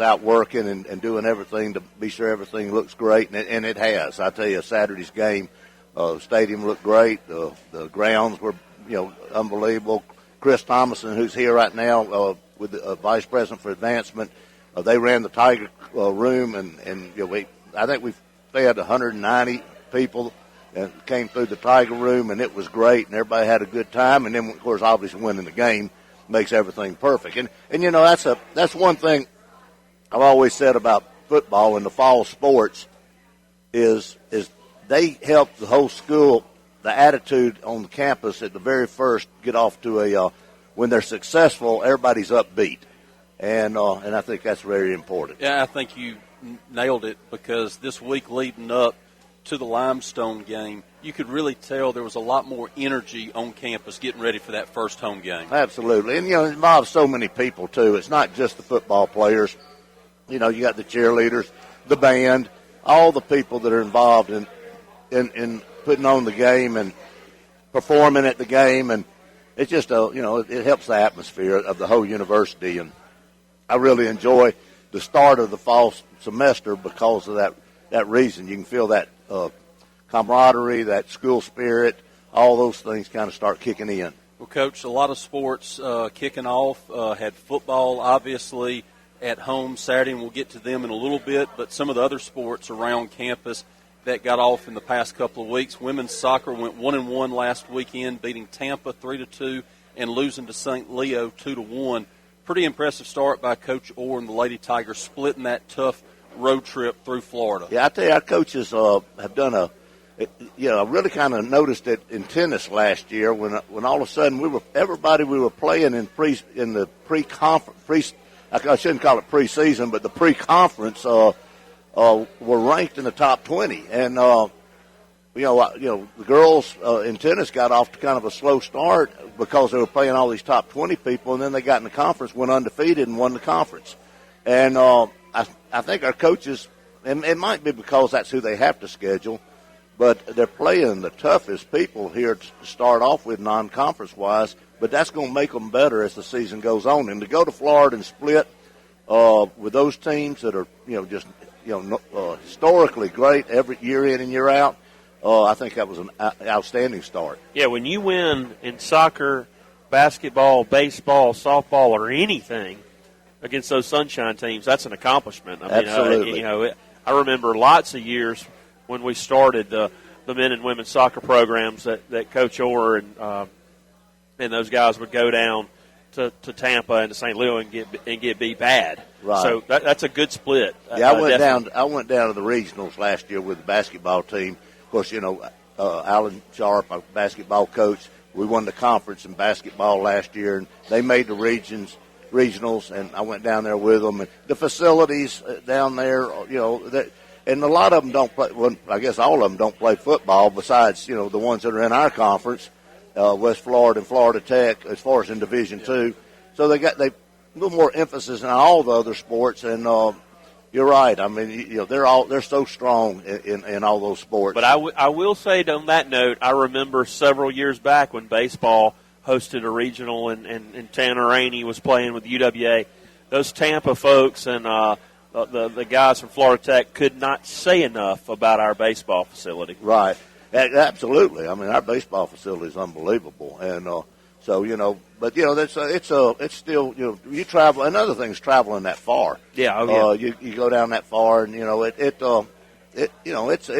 out working and doing everything to be sure everything looks great, and it has. I tell you, Saturday's game, the stadium looked great. The grounds were, unbelievable. Chris Thomason, who's here right now with the vice president for advancement, they ran the Tiger room, and I think we fed 190 people and came through the Tiger room, and it was great, and everybody had a good time. And then, of course, obviously winning the game makes everything perfect. And that's one thing I've always said about football and the fall sports is they help the whole school, the attitude on the campus at the very first get off to when they're successful, everybody's upbeat. And I think that's very important. Yeah, I think you nailed it, because this week leading up to the Limestone game, you could really tell there was a lot more energy on campus getting ready for that first home game. Absolutely. And, it involves so many people, too. It's not just the football players. You got the cheerleaders, the band, all the people that are involved in putting on the game and performing at the game. And it's just, it helps the atmosphere of the whole university. And I really enjoy the start of the fall semester because of that reason. You can feel that camaraderie, that school spirit, all those things kind of start kicking in. Well, Coach, a lot of sports kicking off. Had football, obviously, at home Saturday, and we'll get to them in a little bit, but some of the other sports around campus that got off in the past couple of weeks. Women's soccer went 1-1 last weekend, beating Tampa 3-2 and losing to St. Leo 2-1. Pretty impressive start by Coach Orr and the Lady Tigers, splitting that tough road trip through Florida. Yeah, I tell you, our coaches have done I really kind of noticed it in tennis last year when all of a sudden we were playing in the pre-conference, I shouldn't call it preseason, but the pre-conference were ranked in the top 20, and the girls in tennis got off to kind of a slow start because they were playing all these top 20 people, and then they got in the conference, went undefeated, and won the conference. And I think our coaches, and it might be because that's who they have to schedule, but they're playing the toughest people here to start off with non-conference-wise, but that's going to make them better as the season goes on. And to go to Florida and split with those teams that are, historically great every year in and year out, I think that was an outstanding start. Yeah, when you win in soccer, basketball, baseball, softball, or anything against those Sunshine teams, that's an accomplishment. Absolutely. I remember lots of years when we started the men and women's soccer programs that Coach Orr and those guys would go down to Tampa and to St. Louis and get beat bad. Right. So that's a good split. Yeah, I went down to the regionals last year with the basketball team. Of course, Alan Sharp, our basketball coach, we won the conference in basketball last year, and they made the regionals, and I went down there with them. And the facilities down there, and a lot of them don't play. Well, I guess all of them don't play football. Besides, the ones that are in our conference, West Florida and Florida Tech, as far as in Division II. So they a little more emphasis on all the other sports, and you're right. I mean, they're so strong in all those sports. But I will say on that note, I remember several years back when baseball hosted a regional and Tanner Rainey was playing with UWA. Those Tampa folks and the guys from Florida Tech could not say enough about our baseball facility. Right. Absolutely. I mean, our baseball facility is unbelievable, and but it's still you travel. Another thing is traveling that far. Yeah. You go down that far, and it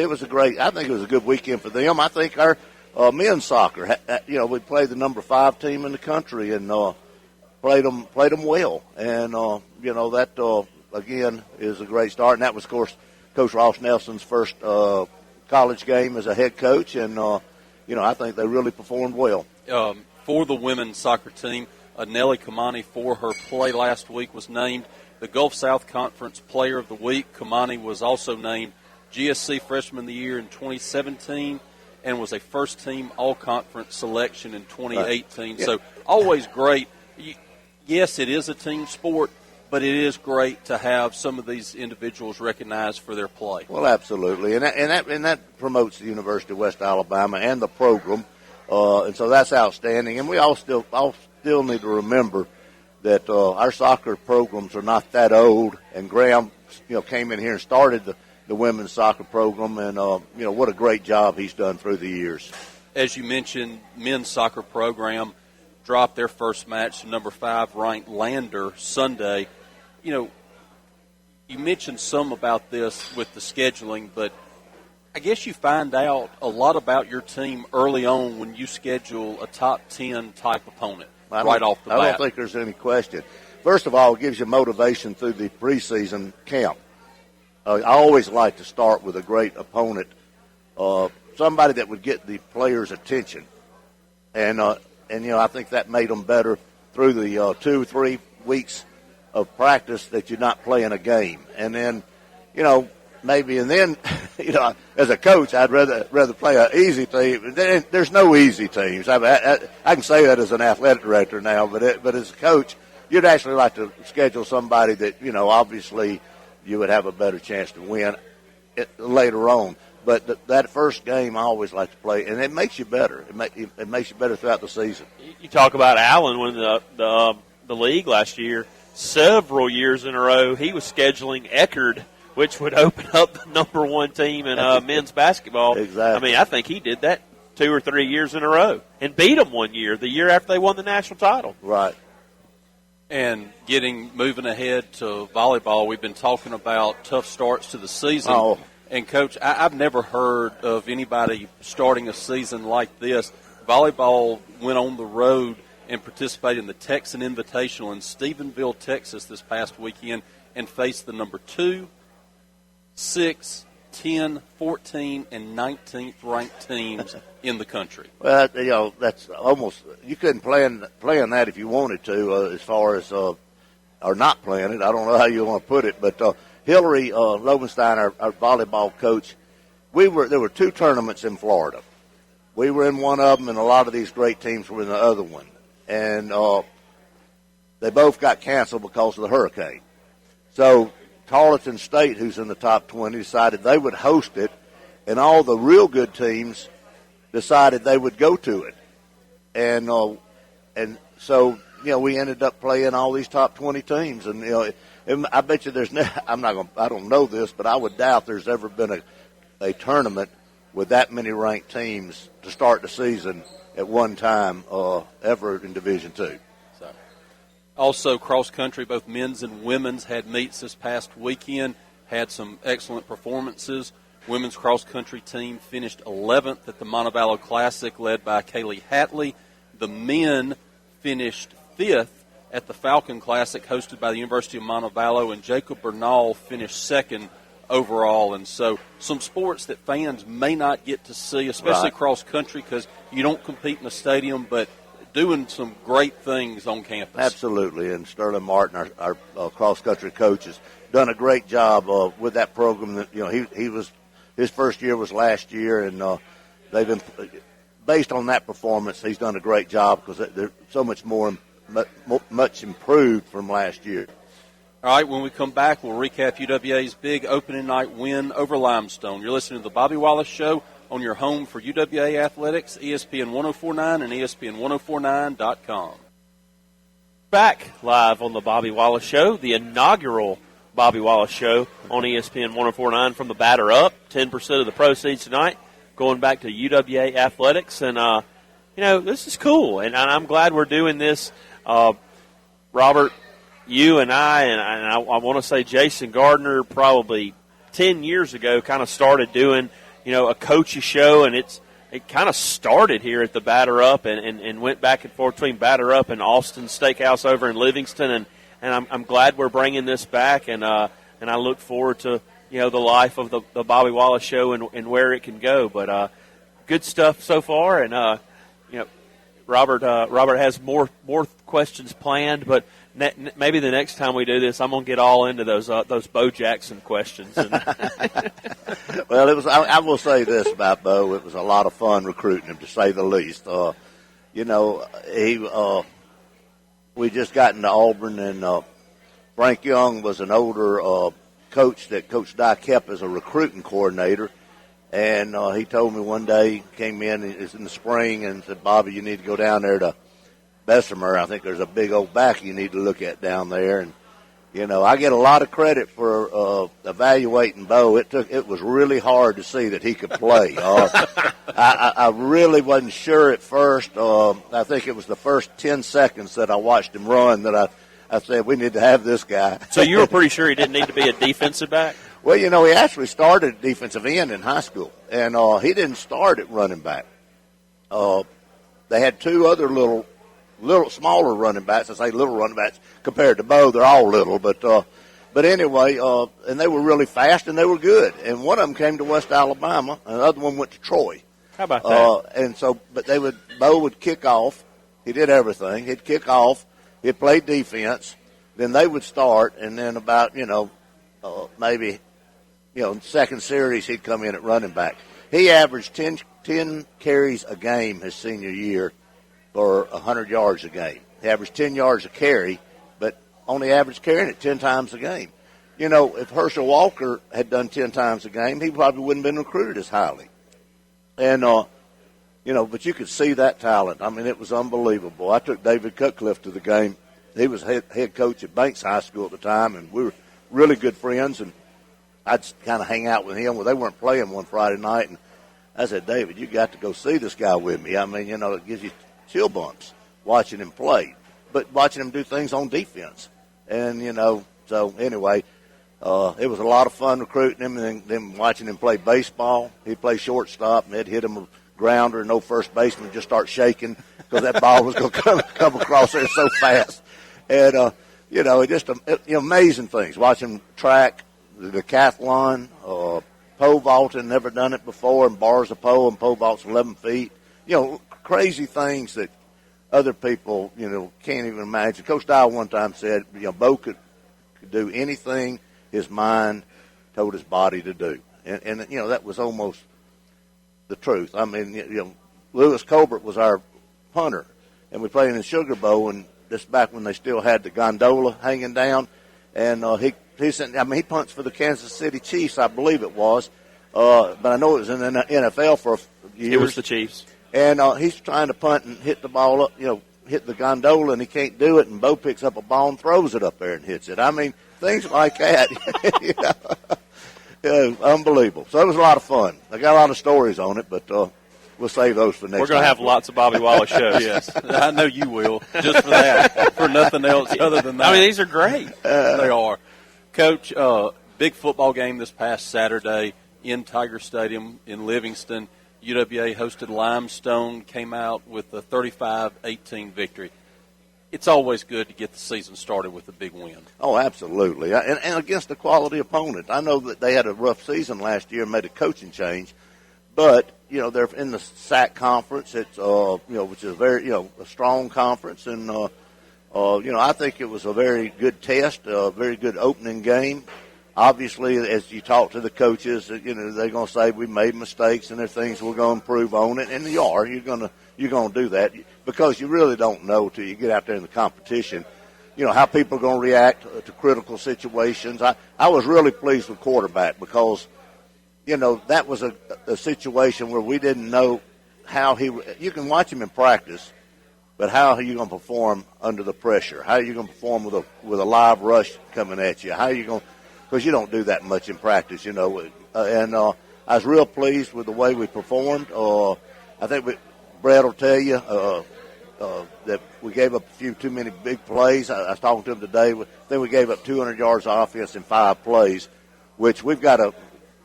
was a great. I think it was a good weekend for them. I think our men's soccer, we played the number 5 team in the country and played them well, and that again is a great start. And that was, of course, Coach Ross Nelson's first college game as a head coach, and I think they really performed well. For the women's soccer team, Nellie Kamani, for her play last week, was named the Gulf South Conference Player of the Week. Kamani was also named GSC Freshman of the Year in 2017 and was a first-team all-conference selection in 2018. Right. Yeah. So always great. Yes, it is a team sport, but it is great to have some of these individuals recognized for their play. Well, absolutely, and that promotes the University of West Alabama and the program, and so that's outstanding. And we all still need to remember that our soccer programs are not that old, and Graham, came in here and started the women's soccer program, and what a great job he's done through the years. As you mentioned, men's soccer program dropped their first match to number 5 ranked Lander Sunday. You mentioned some about this with the scheduling, but I guess you find out a lot about your team early on when you schedule a top 10 type opponent right off the bat. I don't think there's any question. First of all, it gives you motivation through the preseason camp. I always like to start with a great opponent, somebody that would get the players' attention. And I think that made them better through the 2 or 3 weeks of practice that you're not playing a game. And then, as a coach, I'd rather play an easy team. There's no easy teams. I can say that as an athletic director now, but as a coach, you'd actually like to schedule somebody that, obviously you would have a better chance to win later on. But that first game I always like to play, and it makes you better. It makes you better throughout the season. You talk about Allen winning the league last year. Several years in a row, he was scheduling Eckerd, which would open up the number 1 team in men's basketball. Exactly. I think he did that 2 or 3 years in a row and beat them one year, the year after they won the national title. Right. And moving ahead to volleyball, we've been talking about tough starts to the season. Oh. And, Coach, I've never heard of anybody starting a season like this. Volleyball went on the road and participated in the Texan Invitational in Stephenville, Texas this past weekend and faced the number 2, 6, 10, 14, and 19th ranked teams in the country. Well, that's almost – you couldn't play in that if you wanted to as far as or not playing it. I don't know how you want to put it, but Hillary Lobenstein, our volleyball coach, there were 2 tournaments in Florida. We were in one of them, and a lot of these great teams were in the other one. And they both got canceled because of the hurricane. So Tarleton State, who's in the top 20, decided they would host it, and all the real good teams decided they would go to it. And so, we ended up playing all these top 20 teams. And, I bet you I don't know this, but I would doubt there's ever been a tournament with that many ranked teams to start the season at one time ever in Division II. Also, cross-country, both men's and women's, had meets this past weekend, had some excellent performances. Women's cross-country team finished 11th at the Montevallo Classic, led by Kaylee Hatley. The men finished 5th at the Falcon Classic, hosted by the University of Montevallo, and Jacob Bernal finished 2nd overall. And so some sports that fans may not get to see, especially right. cross-country, because you don't compete in the stadium, but doing some great things on campus. Absolutely, and Sterling Martin, our cross-country coach, has done a great job with that program. His first year was last year, and they've been based on that performance. He's done a great job because they're so much improved from last year. All right, when we come back, we'll recap UWA's big opening night win over Limestone. You're listening to the Bobby Wallace Show on your home for UWA Athletics, ESPN 104.9 and ESPN1049.com. Back live on the Bobby Wallace Show, the inaugural Bobby Wallace Show on ESPN 104.9 from the Batter Up. 10% of the proceeds tonight going back to UWA Athletics. And, this is cool, and I'm glad we're doing this. Robert, you and I want to say Jason Gardner probably 10 years ago kind of started doing, a coach's show, and it kind of started here at the Batter Up and went back and forth between Batter Up and Austin Steakhouse over in Livingston, and I'm glad we're bringing this back, and I look forward to, the life of the Bobby Wallace Show and where it can go. But good stuff so far, and Robert has more questions planned, but maybe the next time we do this, I'm gonna get all into those Bo Jackson questions. Well, it was. I will say this about Bo: it was a lot of fun recruiting him, to say the least. We just got into Auburn, and Frank Young was an older coach that Coach Dye kept as a recruiting coordinator. And he told me one day, came in, it was in the spring, and said, Bobby, you need to go down there to Bessemer. I think there's a big old back you need to look at down there. And, I get a lot of credit for evaluating Bo. It was really hard to see that he could play. I really wasn't sure at first. I think it was the first 10 seconds that I watched him run that I said, we need to have this guy. So you were pretty sure he didn't need to be a defensive back? Well, he actually started at defensive end in high school, and he didn't start at running back. They had two other little smaller running backs. I say little running backs compared to Bo. They're all little, but anyway, and they were really fast and they were good. And one of them came to West Alabama, and the other one went to Troy. How about that? And so, but Bo would kick off. He did everything. He'd kick off. He'd play defense. Then they would start, and then about maybe second series he'd come in at running back. He averaged 10 carries a game his senior year for 100 yards a game. He averaged 10 yards a carry, but only averaged carrying it 10 times a game. If Herschel Walker had done 10 times a game, he probably wouldn't have been recruited as highly. And, but you could see that talent. I mean, it was unbelievable. I took David Cutcliffe to the game. He was head coach at Banks High School at the time, and we were really good friends, and I'd kind of hang out with him. Well, they weren't playing one Friday night, and I said, David, you got to go see this guy with me. I mean, it gives you chill bumps watching him play, but watching him do things on defense. And, so anyway, it was a lot of fun recruiting him and then watching him play baseball. He'd play shortstop, and they'd hit him a grounder, and no first baseman would just start shaking because that ball was going to come across there so fast. And, just amazing things. Watching him track, the decathlon, pole vaulting, never done it before, and bars of pole and pole vaults 11 feet. Crazy things that other people, can't even imagine. Coach Dial one time said, Bo could do anything his mind told his body to do. And that was almost the truth. I mean, Lewis Colbert was our punter, and we played in the Sugar Bowl, and this back when they still had the gondola hanging down, and he punts for the Kansas City Chiefs, I believe it was, but I know it was in the NFL for years. It was the Chiefs. And he's trying to punt and hit the ball up, hit the gondola, and he can't do it, and Bo picks up a ball and throws it up there and hits it. I mean, things like that. Unbelievable. So it was a lot of fun. I got a lot of stories on it, but we'll save those for next time. We're going to have lots of Bobby Wallace shows. Yes, I know you will, just for that, for nothing else other than that. I mean, these are great. They are. Coach, big football game this past Saturday in Tiger Stadium in Livingston. UWA hosted Limestone, came out with a 35-18 victory. It's always good to get the season started with a big win. Oh, absolutely. And against a quality opponent. I know that they had a rough season last year and made a coaching change, but, they're in the SAC conference. It's, which is a very, a strong conference. And, I think it was a very good test, a very good opening game. Obviously, as you talk to the coaches, they're going to say we made mistakes and there's things we're going to improve on it, and you're going to do that because you really don't know till you get out there in the competition, how people are going to react to critical situations. I was really pleased with quarterback because, that was a situation where we didn't know how you can watch him in practice, but how are you going to perform under the pressure? How are you going to perform with a live rush coming at you? How are you going to? Because you don't do that much in practice, and I was real pleased with the way we performed. I think Brad will tell you that we gave up a few too many big plays. I was talking to him today. I think we gave up 200 yards of offense in 5 plays, which we've got to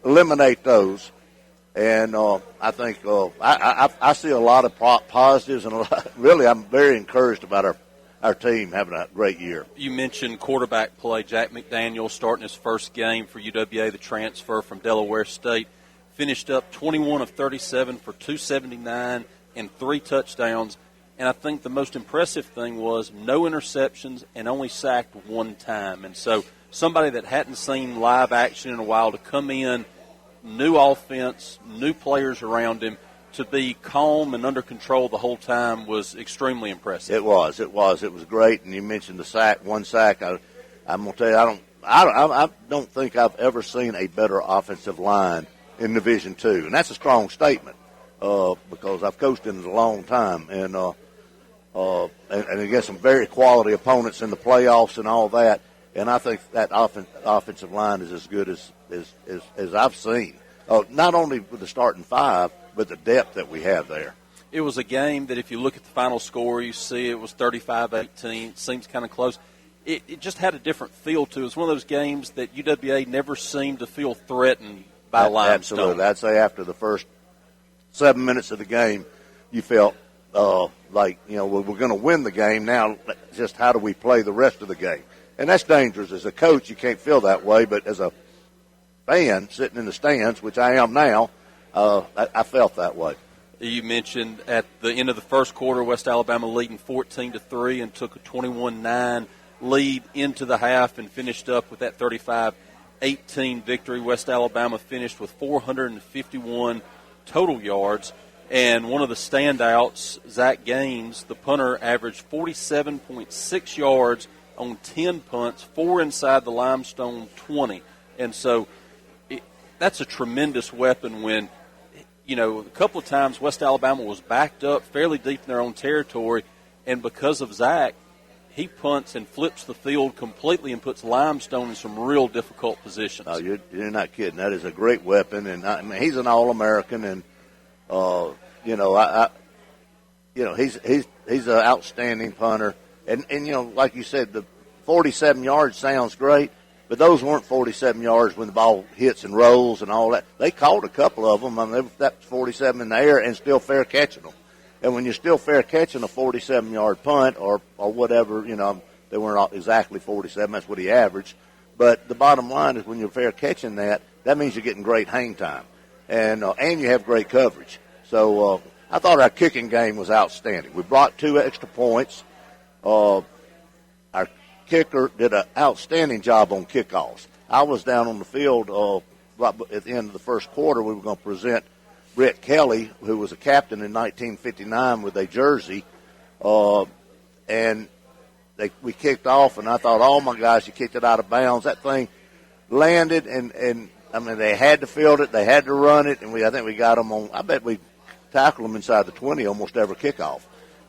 eliminate those. And I think I see a lot of positives, and really I'm very encouraged about our team having a great year. You mentioned quarterback play. Jack McDaniel starting his first game for UWA, the transfer from Delaware State, finished up 21 of 37 for 279 and 3 touchdowns. And I think the most impressive thing was no interceptions and only sacked 1 time. And so somebody that hadn't seen live action in a while to come in, new offense, new players around him, to be calm and under control the whole time was extremely impressive. It was great. And you mentioned the sack, 1 sack. I'm gonna tell you, I don't think I've ever seen a better offensive line in Division II, and that's a strong statement because I've coached in it a long time. And and against some very quality opponents in the playoffs and all that. And I think that offensive line is as good as I've seen. Not only with the starting five, but the depth that we have there. It was a game that if you look at the final score, you see it was 35-18. It seems kind of close. It just had a different feel to it. It was one of those games that UWA never seemed to feel threatened by Limestone. Absolutely. I'd say after the first 7 minutes of the game, you felt like, we're going to win the game. Now, just how do we play the rest of the game? And that's dangerous. As a coach, you can't feel that way, but as a fan sitting in the stands, which I am now, I felt that way. You mentioned at the end of the first quarter, West Alabama leading 14-3 and took a 21-9 lead into the half and finished up with that 35-18 victory. West Alabama finished with 451 total yards. And one of the standouts, Zach Gaines, the punter, averaged 47.6 yards on 10 punts, 4 inside the Limestone 20. And so that's a tremendous weapon when, a couple of times West Alabama was backed up fairly deep in their own territory, and because of Zach, he punts and flips the field completely and puts Limestone in some real difficult positions. Oh, you're not kidding. That is a great weapon, and he's an All-American, and he's an outstanding punter, and like you said, the 47 yards sounds great. But those weren't 47 yards when the ball hits and rolls and all that. They caught a couple of them. That was 47 in the air and still fair catching them. And when you're still fair catching a 47-yard punt or whatever, they weren't exactly 47. That's what he averaged. But the bottom line is when you're fair catching that means you're getting great hang time. And you have great coverage. So I thought our kicking game was outstanding. We brought 2 extra points. Our kicker did an outstanding job on kickoffs. I was down on the field right at the end of the first quarter. We were going to present Brett Kelly, who was a captain in 1959 with a jersey, and we kicked off, and I thought, oh, my gosh, you kicked it out of bounds. That thing landed, and they had to field it. They had to run it, and I think we got them on – I bet we tackled them inside the 20 almost every kickoff.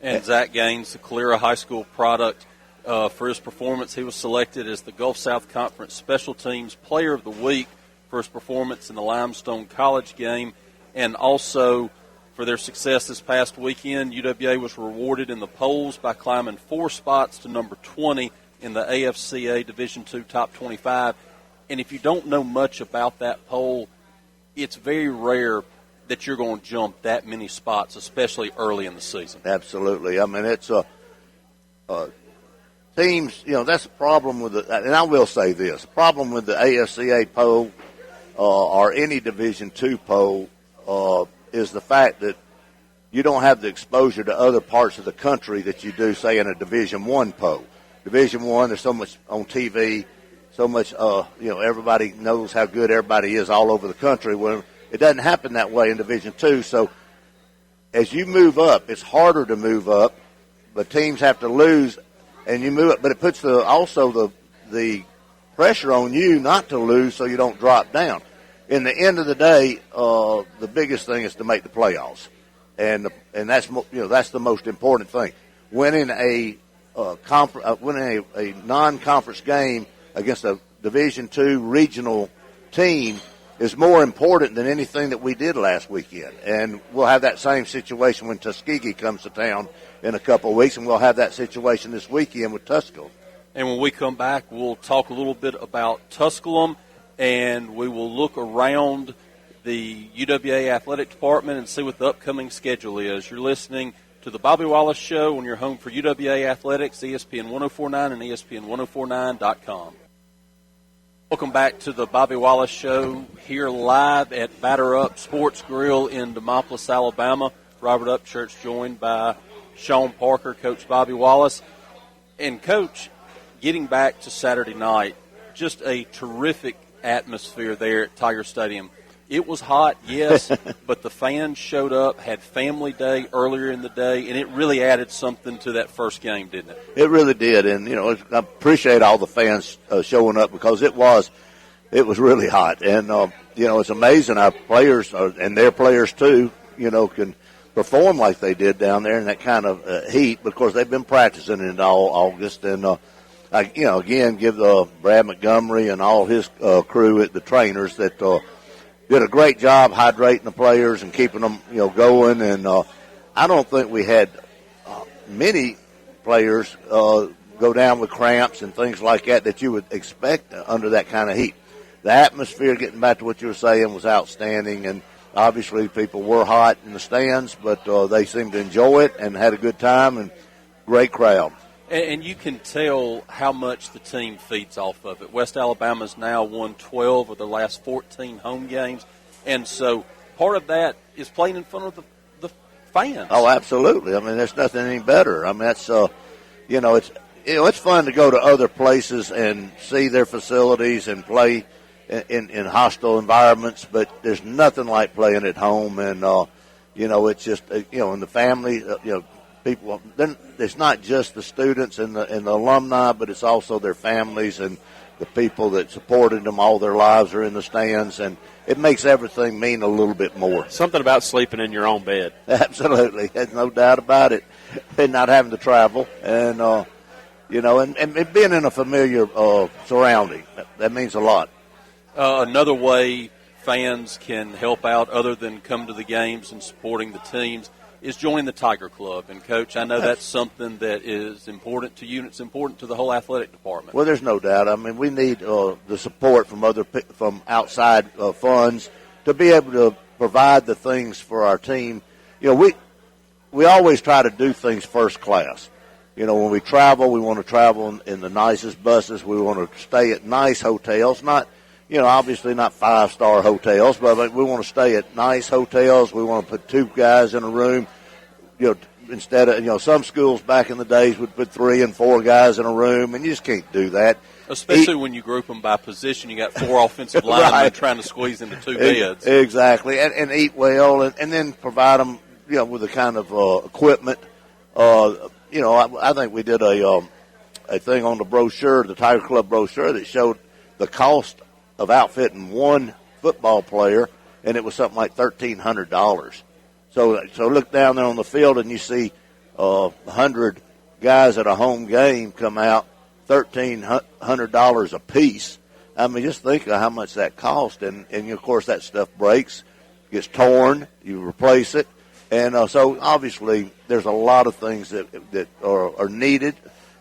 And Zach Gaines, the Calera High School product, for his performance, he was selected as the Gulf South Conference Special Teams Player of the Week for his performance in the Limestone College game, and also for their success this past weekend. UWA was rewarded in the polls by climbing 4 spots to number 20 in the AFCA Division II Top 25. And if you don't know much about that poll, it's very rare that you're going to jump that many spots, especially early in the season. Absolutely. It's teams, that's a problem with and I will say this, the problem with the AFCA poll or any Division II poll is the fact that you don't have the exposure to other parts of the country that you do, say, in a Division I poll. Division I, there's so much on TV, so much, everybody knows how good everybody is all over the country. Well, it doesn't happen that way in Division II. So as you move up, it's harder to move up, but teams have to lose and you move up. But it puts also the pressure on you not to lose so you don't drop down. In the end of the day, the biggest thing is to make the playoffs, and that's that's the most important thing. Winning a non-conference game against a Division II regional team is more important than anything that we did last weekend. And we'll have that same situation when Tuskegee comes to town in a couple of weeks, and we'll have that situation this weekend with Tusculum. And when we come back, we'll talk a little bit about Tusculum, and we will look around the UWA athletic department and see what the upcoming schedule is. You're listening to the Bobby Wallace Show on your home for UWA athletics, ESPN 104.9 and ESPN 104.9.com. Welcome back to the Bobby Wallace Show here live at Batter Up Sports Grill in Demopolis, Alabama. Robert Upchurch joined by Sean Parker, Coach Bobby Wallace. And, Coach, getting back to Saturday night, just a terrific atmosphere there at Tiger Stadium. It was hot, yes, but the fans showed up, had family day earlier in the day, and it really added something to that first game, didn't it? It really did, and, I appreciate all the fans showing up because it was really hot. And, it's amazing our players, and their players too, perform like they did down there in that kind of heat. But of course, they've been practicing in all August, and again, give Brad Montgomery and all his crew at the trainers that did a great job hydrating the players and keeping them going. And I don't think we had many players go down with cramps and things like that you would expect under that kind of heat. The atmosphere, getting back to what you were saying, was outstanding, and obviously people were hot in the stands, but they seemed to enjoy it and had a good time, and great crowd. And you can tell how much the team feeds off of it. West Alabama's now won 12 of the last 14 home games, and so part of that is playing in front of the fans. Oh, absolutely. I mean, there's nothing any better. I mean, that's it's fun to go to other places and see their facilities and play in hostile environments, but there's nothing like playing at home. And it's just in the family, people. Then it's not just the students and the alumni, but it's also their families and the people that supported them all their lives are in the stands, and it makes everything mean a little bit more. Something about sleeping in your own bed. Absolutely, there's no doubt about it, and not having to travel, and and being in a familiar surrounding. That means a lot. Another way fans can help out, other than come to the games and supporting the teams, is joining the Tiger Club. And, Coach, I know that's something that is important to you, and it's important to the whole athletic department. Well, there's no doubt. I mean, we need the support from outside funds to be able to provide the things for our team. We always try to do things first class. When we travel, we want to travel in the nicest buses. We want to stay at nice hotels, not obviously not 5-star hotels, but we want to stay at nice hotels. We want to put 2 guys in a room, instead of, some schools back in the days would put 3 and 4 guys in a room, and you just can't do that. Especially when you group them by position. You got 4 offensive linemen right. trying to squeeze into 2 beds. Exactly, and eat well, and then provide them, with the kind of equipment. I think we did a thing on the brochure, the Tiger Club brochure, that showed the cost of outfitting one football player, and it was something like $1,300. So look down there on the field, and you see 100 guys at a home game come out, $1,300 a piece. I mean, just think of how much that cost, and of course that stuff breaks, gets torn, you replace it, and so obviously there's a lot of things that are needed.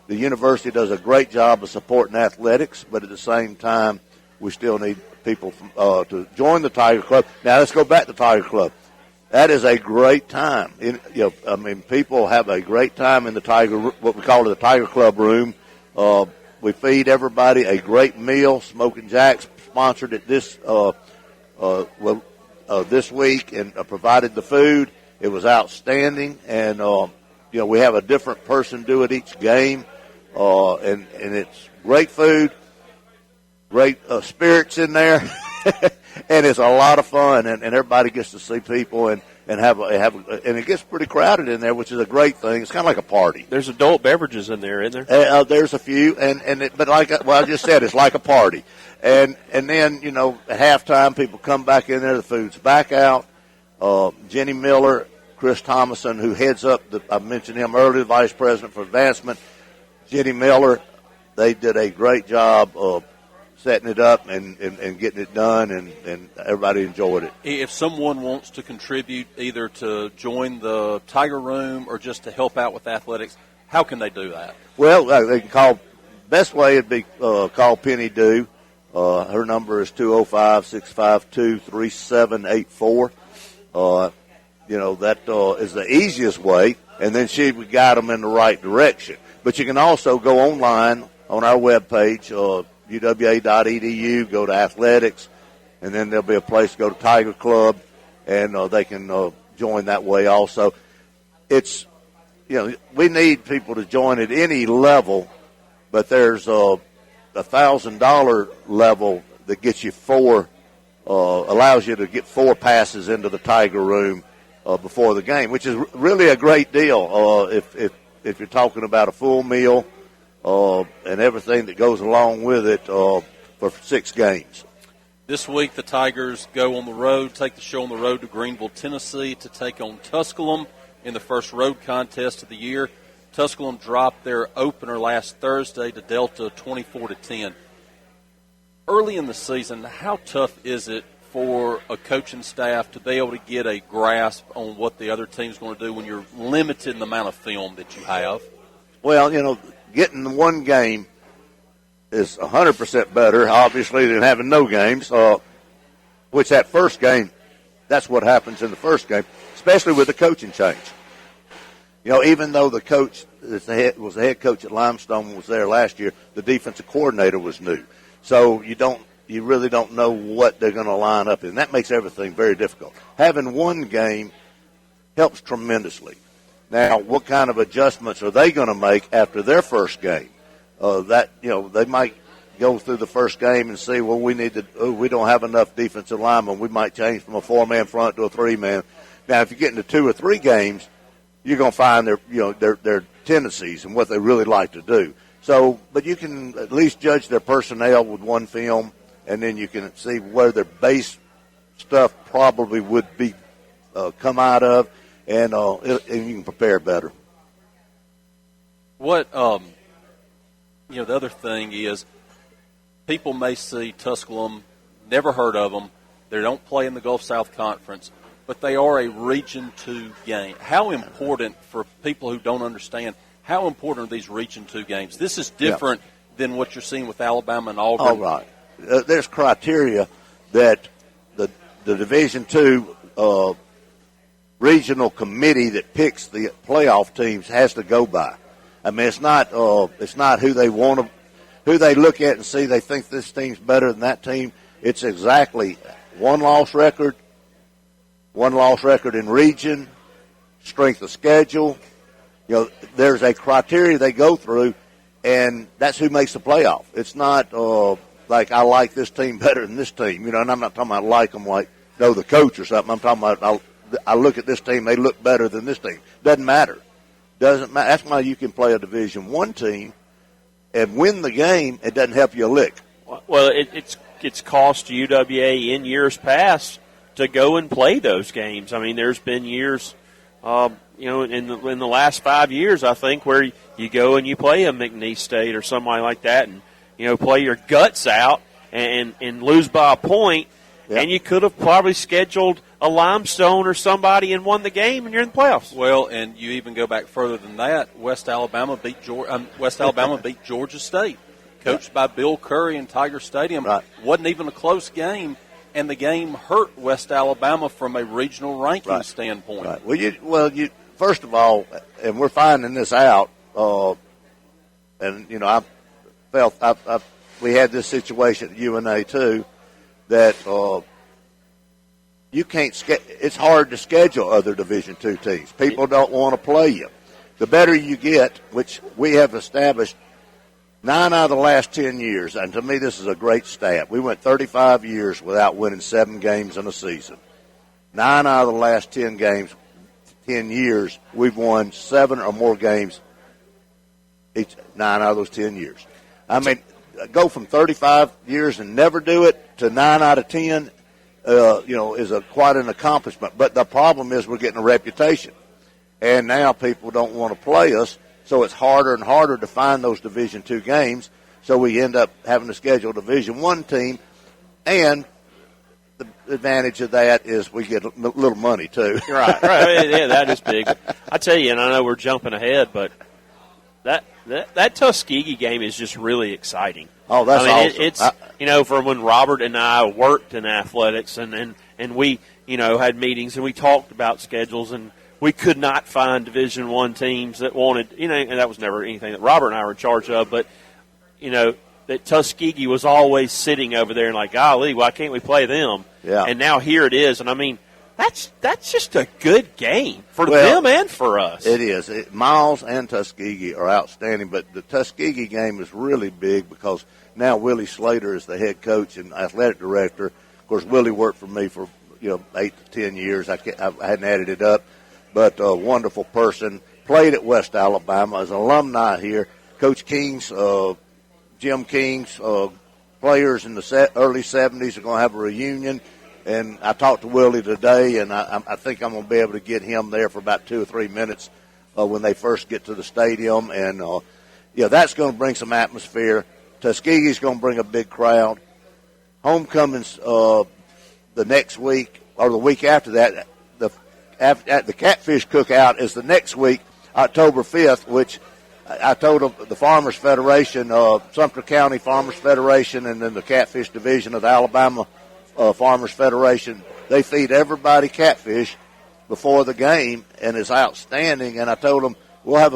The university does a great job of supporting athletics, but at the same time, we still need people to join the Tiger Club. Now, let's go back to Tiger Club. That is a great time. People have a great time in the what we call the Tiger Club room. We feed everybody a great meal. Smoking Jack's sponsored it this week and provided the food. It was outstanding, and we have a different person do it each game, and it's great food. Great spirits in there, and it's a lot of fun, and everybody gets to see people and have and it gets pretty crowded in there, which is a great thing. It's kind of like a party. There's adult beverages in there, isn't there? There's a few, but I just said, it's like a party, and then at halftime people come back in there, the food's back out. Jenny Miller, Chris Thomason, who heads up I mentioned him earlier, the Vice President for Advancement. Jenny Miller, they did a great job of setting it up and getting it done, and everybody enjoyed it. If someone wants to contribute either to join the Tiger Room or just to help out with athletics, how can they do that? Well, they can call. Best way would be call Penny Dew. Her number is 205-652-3784. That is the easiest way, and then she would guide them in the right direction. But you can also go online on our webpage, UWA.edu, go to athletics, and then there'll be a place to go to Tiger Club, and they can join that way also. It's, we need people to join at any level, but there's a $1,000 level that gets you allows you to get 4 passes into the Tiger Room before the game, which is really a great deal if you're talking about a full meal, and everything that goes along with it for 6 games. This week, the Tigers go on the road, take the show on the road to Greenville, Tennessee, to take on Tusculum in the first road contest of the year. Tusculum dropped their opener last Thursday to Delta 24-10. Early in the season, how tough is it for a coaching staff to be able to get a grasp on what the other team's going to do when you're limited in the amount of film that you have? Well, getting one game is 100% better, obviously, than having no games, which that first game, that's what happens in the first game, especially with the coaching change. Even though the coach was the head coach at Limestone was there last year, the defensive coordinator was new. So you really don't know what they're going to line up in. That makes everything very difficult. Having one game helps tremendously. Now, what kind of adjustments are they going to make after their first game? They might go through the first game and see, well, we don't have enough defensive linemen. We might change from a 4-man front to a 3-man. Now, if you get into 2 or 3 games, you're going to find their tendencies and what they really like to do. So, but you can at least judge their personnel with one film, and then you can see where their base stuff probably would be come out of, and you can prepare better. What the other thing is, people may see Tusculum, never heard of them. They don't play in the Gulf South Conference, but they are a Region 2 game. How important, for people who don't understand, how important are these Region 2 games? This is different than what you're seeing with Alabama and Auburn. All right. There's criteria that the Division 2 regional committee that picks the playoff teams has to go by. I mean, it's not who they want to, who they look at and see they think this team's better than that team. It's exactly one loss record in region, strength of schedule. There's a criteria they go through, and that's who makes the playoff. It's not like I like this team better than this team, and I'm not talking about like them like know the coach or something. I'm talking about I look at this team, they look better than this team. Doesn't matter. Doesn't matter. That's why you can play a Division 1 team and win the game. It doesn't help you a lick. Well, it's cost UWA in years past to go and play those games. I mean, there's been years, in the last 5 years, I think, where you go and you play a McNeese State or somebody like that, and play your guts out and lose by a point. Yep. And you could have probably scheduled a Limestone or somebody and won the game, and you're in the playoffs. Well, and you even go back further than that. West Alabama beat Georgia State, coached by Bill Curry in Tiger Stadium. Right. Wasn't even a close game, and the game hurt West Alabama from a regional ranking standpoint. Right. Well, you first of all, and we're finding this out, and I felt we had this situation at UNA too, that you can't. It's hard to schedule other Division II teams. People don't want to play you. The better you get, which we have established 9 out of the last 10 years, and to me this is a great stat. We went 35 years without winning 7 games in a season. 9 out of the last 10 years, we've won 7 or more games each 9 out of those 10 years. I mean, go from 35 years and never do it to 9 out of 10, is quite an accomplishment. But the problem is we're getting a reputation. And now people don't want to play us, so it's harder and harder to find those Division II games. So we end up having to schedule a Division I team. And the advantage of that is we get a little money, too. Right. Yeah, that is big. I tell you, and I know we're jumping ahead, but that Tuskegee game is just really exciting. Oh, that's awesome. It's, from when Robert and I worked in athletics and we, had meetings and we talked about schedules, and we could not find Division I teams that wanted, and that was never anything that Robert and I were in charge of, but, that Tuskegee was always sitting over there and like, golly, why can't we play them? Yeah. And now here it is, and I mean, that's just a good game for them and for us. It is. Miles and Tuskegee are outstanding, but the Tuskegee game is really big because now Willie Slater is the head coach and athletic director. Of course, Willie worked for me for 8 to 10 years. I hadn't added it up, but a wonderful person. Played at West Alabama as an alumni here. Coach Kings, Jim Kings, players in the early 70s are going to have a reunion. And I talked to Willie today, and I think I'm going to be able to get him there for about 2 or 3 minutes when they first get to the stadium. And, that's going to bring some atmosphere. Tuskegee's going to bring a big crowd. Homecoming's the next week, or the week after that. The Catfish Cookout is the next week, October 5th, which I told them the Farmers Federation, Sumter County Farmers Federation, and then the Catfish Division of the Alabama Farmers Federation, they feed everybody catfish before the game, and it's outstanding. And I told them we'll have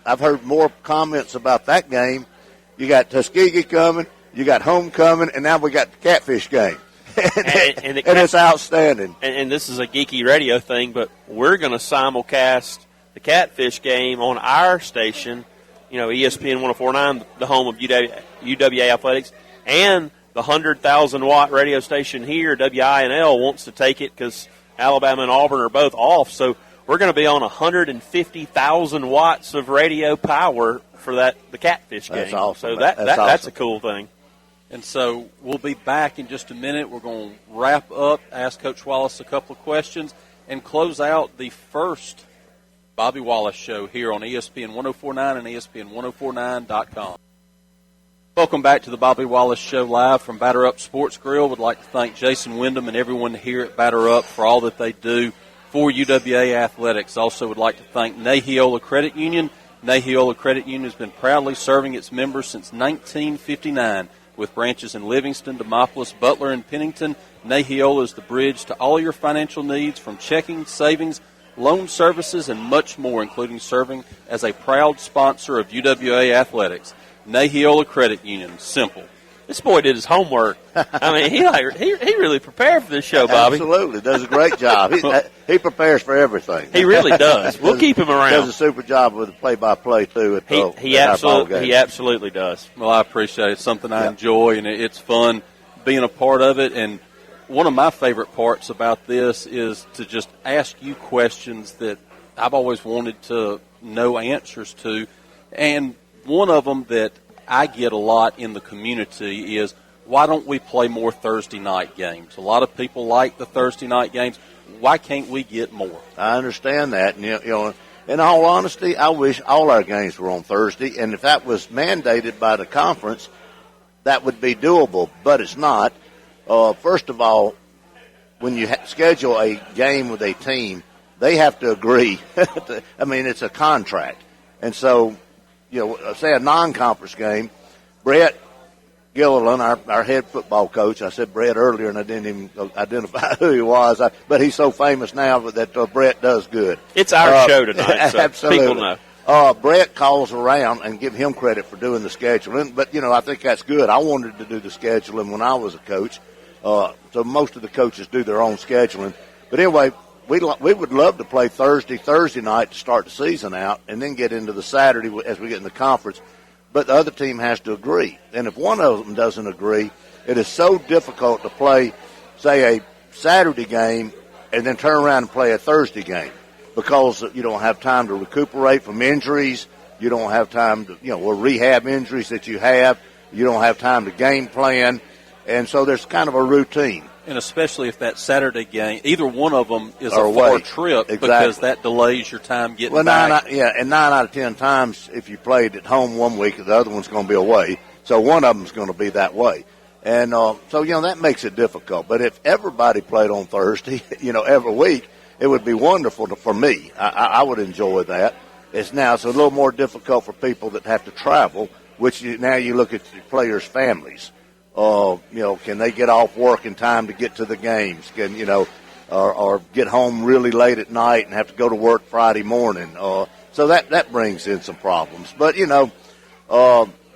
I've heard more comments about that game. You got Tuskegee coming, you got homecoming, and now we got the catfish game. and it's outstanding. And this is a geeky radio thing, but we're going to simulcast the catfish game on our station, ESPN 104.9, the home of UWA Athletics, and the 100,000-watt radio station here, WINL, wants to take it because Alabama and Auburn are both off. So we're going to be on 150,000 watts of radio power for the catfish game. That's awesome. So that's a cool thing. And so we'll be back in just a minute. We're going to wrap up, ask Coach Wallace a couple of questions, and close out the first Bobby Wallace Show here on ESPN 104.9 and ESPN1049.com. Welcome back to the Bobby Wallace Show live from Batter Up Sports Grill. Would like to thank Jason Wyndham and everyone here at Batter Up for all that they do for UWA Athletics. Also would like to thank Nahiola Credit Union. Nahiola Credit Union has been proudly serving its members since 1959 with branches in Livingston, Demopolis, Butler, and Pennington. Nahiola is the bridge to all your financial needs from checking, savings, loan services, and much more, including serving as a proud sponsor of UWA Athletics. Nahiola Credit Union, simple. This boy did his homework. I mean, he really prepared for this show, Bobby. Absolutely, does a great job. He prepares for everything. He really does. We'll keep him around. Does a super job with the play-by-play too. He absolutely does. Well, I appreciate it. It's something I enjoy, and it's fun being a part of it. And one of my favorite parts about this is to just ask you questions that I've always wanted to know answers to, and one of them that I get a lot in the community is, why don't we play more Thursday night games? A lot of people like the Thursday night games. Why can't we get more? I understand that. And, in all honesty, I wish all our games were on Thursday. And if that was mandated by the conference, that would be doable. But it's not. First of all, when you schedule a game with a team, they have to agree. It's a contract. And so, say a non-conference game, Brett Gilliland, our head football coach, I said Brett earlier and I didn't even identify who he was, but he's so famous now that Brett does good. It's our show tonight, so absolutely. People know. Brett calls around and give him credit for doing the scheduling, but, I think that's good. I wanted to do the scheduling when I was a coach, so most of the coaches do their own scheduling. But anyway, we would love to play Thursday night to start the season out and then get into the Saturday as we get in the conference. But the other team has to agree. And if one of them doesn't agree, it is so difficult to play, say, a Saturday game and then turn around and play a Thursday game because you don't have time to recuperate from injuries. You don't have time to, or rehab injuries that you have. You don't have time to game plan. And so there's kind of a routine. And especially if that Saturday game, either one of them is a far trip, because that delays your time getting back. 9 out of 10 times, if you played at home one week, the other one's going to be away. So one of them's going to be that way. And so that makes it difficult. But if everybody played on Thursday, every week, it would be wonderful for me. I would enjoy that. It's a little more difficult for people that have to travel, which now you look at the players' families. Can they get off work in time to get to the games? Or get home really late at night and have to go to work Friday morning? So that brings in some problems. But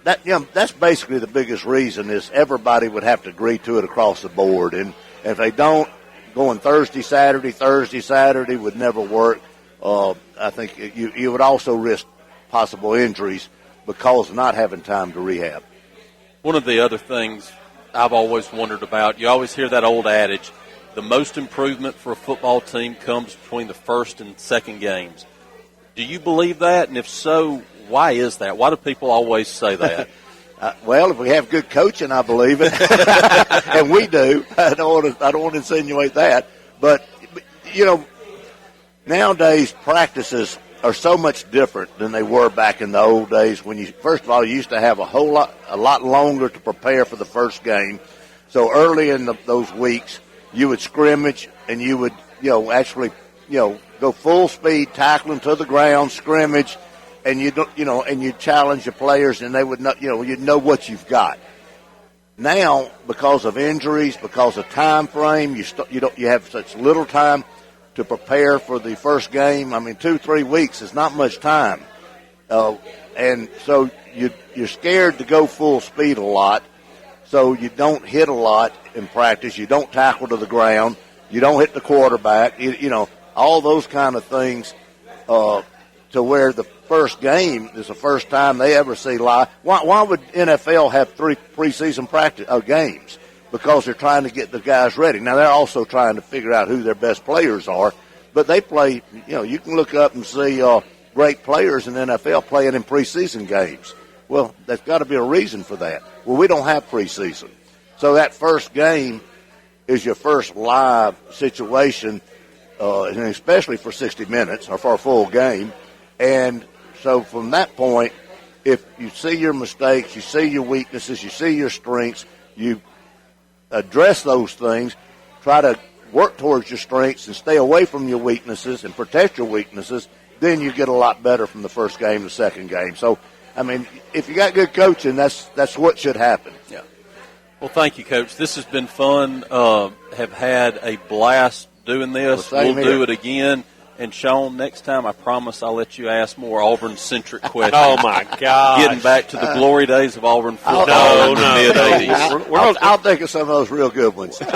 that's basically the biggest reason is everybody would have to agree to it across the board. And if they don't, going Thursday, Saturday would never work. I think you would also risk possible injuries because of not having time to rehab. One of the other things I've always wondered about, you always hear that old adage, the most improvement for a football team comes between the first and second games. Do you believe that? And if so, why is that? Why do people always say that? Well, if we have good coaching, I believe it, and we do. I don't want to insinuate that, but nowadays practices are so much different than they were back in the old days. When you first of all, you used to have a lot longer to prepare for the first game. So early in those weeks, you would scrimmage and you would actually go full speed, tackling to the ground, scrimmage. And and you challenge your players, and they would know, you'd know what you've got. Now, because of injuries, because of time frame, you have such little time to prepare for the first game. I mean, 2-3 weeks is not much time, and so you're scared to go full speed a lot. So you don't hit a lot in practice. You don't tackle to the ground. You don't hit the quarterback. All those kind of things. To where the first game is the first time they ever see live. Why would NFL have 3 preseason practice games? Because they're trying to get the guys ready. Now, they're also trying to figure out who their best players are. But they play, you can look up and see great players in the NFL playing in preseason games. Well, there's got to be a reason for that. Well, we don't have preseason. So that first game is your first live situation, and especially for 60 minutes or for a full game. And so from that point, if you see your mistakes, you see your weaknesses, you see your strengths, you address those things, try to work towards your strengths and stay away from your weaknesses and protect your weaknesses, then you get a lot better from the first game to the second game. So, I mean, if you got good coaching, that's what should happen. Yeah. Well, thank you, Coach. This has been fun. Have had a blast doing this. Well, we'll do it again. And, Sean, next time I promise I'll let you ask more Auburn-centric questions. Oh, my God. Getting back to the glory days of Auburn football in the mid-'80s. I'll think of some of those real good ones. You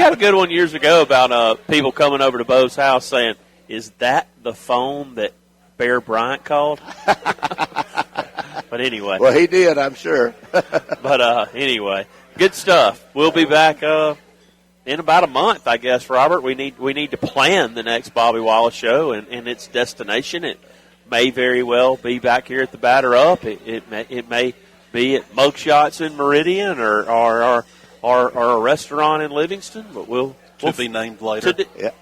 had a good one years ago about people coming over to Bo's house saying, is that the phone that Bear Bryant called? But anyway. Well, he did, I'm sure. But anyway, good stuff. We'll be back in about a month, I guess, Robert. We need to plan the next Bobby Wallace Show and its destination. It may very well be back here at the Batter Up. It may be at Mugshots in Meridian or a restaurant in Livingston, but we'll be named later.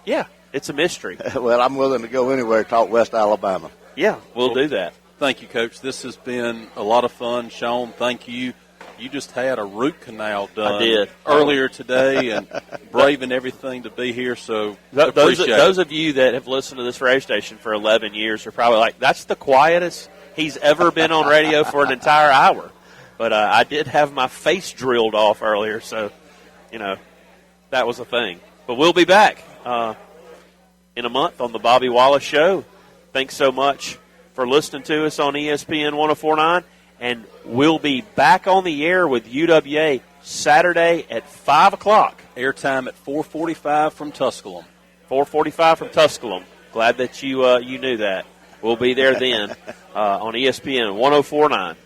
Yeah, it's a mystery. Well, I'm willing to go anywhere to talk West Alabama. Yeah, we'll do that. Thank you, Coach. This has been a lot of fun. Sean, thank you. You just had a root canal done I did. Earlier today and braving everything to be here, so those of you that have listened to this radio station for 11 years are probably like, that's the quietest he's ever been on radio for an entire hour. But I did have my face drilled off earlier, so, that was a thing. But we'll be back in a month on the Bobby Wallace Show. Thanks so much for listening to us on ESPN 104.9. And we'll be back on the air with UWA Saturday at 5 o'clock. Airtime at 4:45 from Tusculum. 4:45 from Tusculum. Glad that you knew that. We'll be there then on ESPN 104.9.